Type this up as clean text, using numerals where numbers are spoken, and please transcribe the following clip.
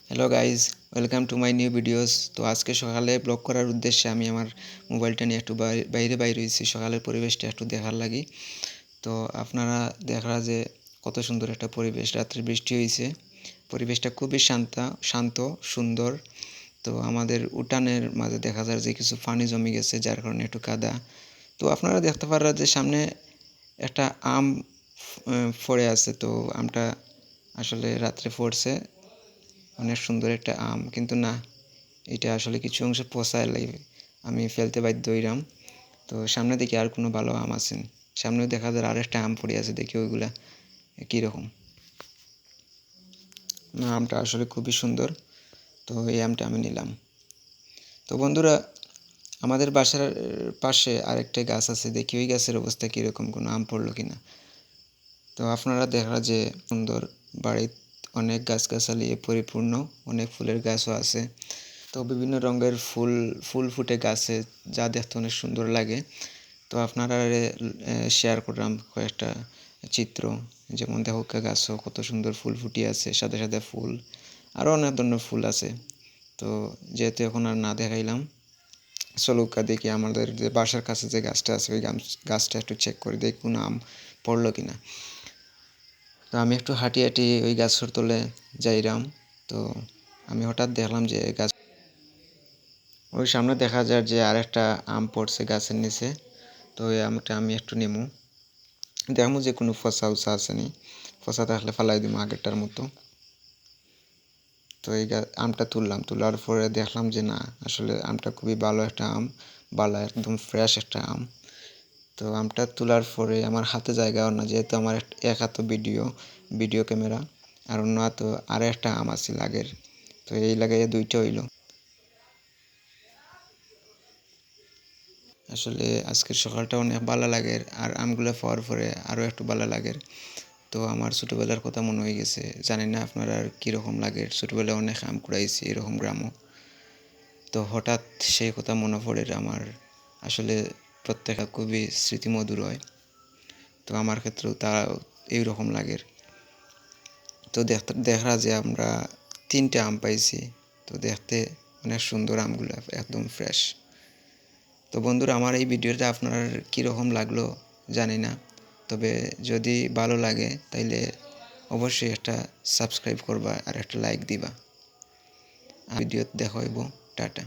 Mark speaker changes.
Speaker 1: Hello guys, welcome to my new videos. তো আজকে সকালে ব্লগ করার উদ্দেশ্যে আমি আমার মোবাইলটা নিয়ে একটু বাইরে হয়েছি সকালের পরিবেশটা একটু দেখার লাগি। তো আপনারা দেখরা যে কত সুন্দর একটা পরিবেশ, রাত্রে বৃষ্টি হয়েছে, পরিবেশটা খুবই শান্ত সুন্দর। তো আমাদের উঠানের মাঝে দেখা যায় যে কিছু পানি জমে গেছে, যার কারণে একটু কাদা। তো আপনারা দেখতে পারেন যে সামনে একটা আম পড়ে আছে। তো আমটা আসলে রাত্রে পড়ছে, অনেক সুন্দর একটা আম, কিন্তু না, এটা আসলে কিছু অংশ পচায় লাগে, আমি ফেলতে বাধ্য হইলাম। তো সামনে দেখি আর কোনো ভালো আম আছেন, সামনেও দেখা যায় আর একটা আম পড়ে আছে, দেখি ওইগুলা কীরকম। না, আমটা আসলে খুবই সুন্দর, তো এই আমটা আমি নিলাম। তো বন্ধুরা, আমাদের বাসার পাশে আরেকটা গাছ আছে, দেখি ওই গাছের অবস্থা কীরকম, কোনো আম পড়লো কিনা। তো আপনারা দেখা যে সুন্দর বাড়ির অনেক গাছগাছালি পরিপূর্ণ, অনেক ফুলের গাছও আছে। তো বিভিন্ন রঙের ফুল ফুটে গাছে, যা দেখতে অনেক সুন্দর লাগে। তো আপনারা শেয়ার করলাম কয়েকটা চিত্র, যেমন দেখো গাছও কত সুন্দর ফুল ফুটিয়ে আছে, সাদা সাদা ফুল, আরও অনেক ধরনের ফুল আছে। তো যেহেতু এখন আর না দেখাইলাম, চলুকা দেখি আমাদের যে বাসার কাছে যে গাছটা আছে ওই গাছটা একটু চেক করে দেখি কোনো আম পড়লো কিনা। তো আমি একটু হাঁটি ওই গাছের তলে যাইলাম। তো আমি হঠাৎ দেখলাম যে গাছ, ওই সামনে দেখা যায় যে আরেকটা আম পড়ছে গাছের নিচে। তো ওই আমটা আমি একটু নেমু, দেখবো যে কোনো ফসা উসা আসেনি, ফসা থাকলে ফালাই দিব আগেরটার মতো। তো এই আমটা তোলার পরে দেখলাম যে না, আসলে আমটা খুবই ভালো একটা আম, ভালো একদম ফ্রেশ একটা আম। তো আমটা তোলার পরে আমার হাতে জায়গাও না, যেহেতু আমার এক হাত ভিডিও ক্যামেরা, আর অন্য হাতে আর একটা আম আছে লাগের। তো এই লাগাইয়া দুইটা হইল। আসলে আজকের সকালটা অনেক ভালো লাগে, আর আমগুলো পাওয়ার পরে আরও একটু ভালো লাগে। তো আমার ছোটোবেলার কথা মনে হয়ে গেছে, জানি না আপনারা আর কীরকম লাগে, ছোটোবেলায় অনেক আম কুড়াইছি এরকম গ্রামও। তো হঠাৎ সেই কথা মনে পড়ে আমার, আসলে প্রত্যেকটা খুবই স্মৃতিমধুর হয়। তো আমার ক্ষেত্রেও তা এইরকম লাগে। তো দেখা যে আমরা 3টে আম পাইছি, তো দেখতে অনেক সুন্দর আমগুলো, একদম ফ্রেশ। তো বন্ধুরা, আমার এই ভিডিওটা আপনার কীরকম লাগলো জানি না, তবে যদি ভালো লাগে তাইলে অবশ্যই একটা সাবস্ক্রাইব করবা আর একটা লাইক দিবা। ভিডিও দেখা হইব। টাটা।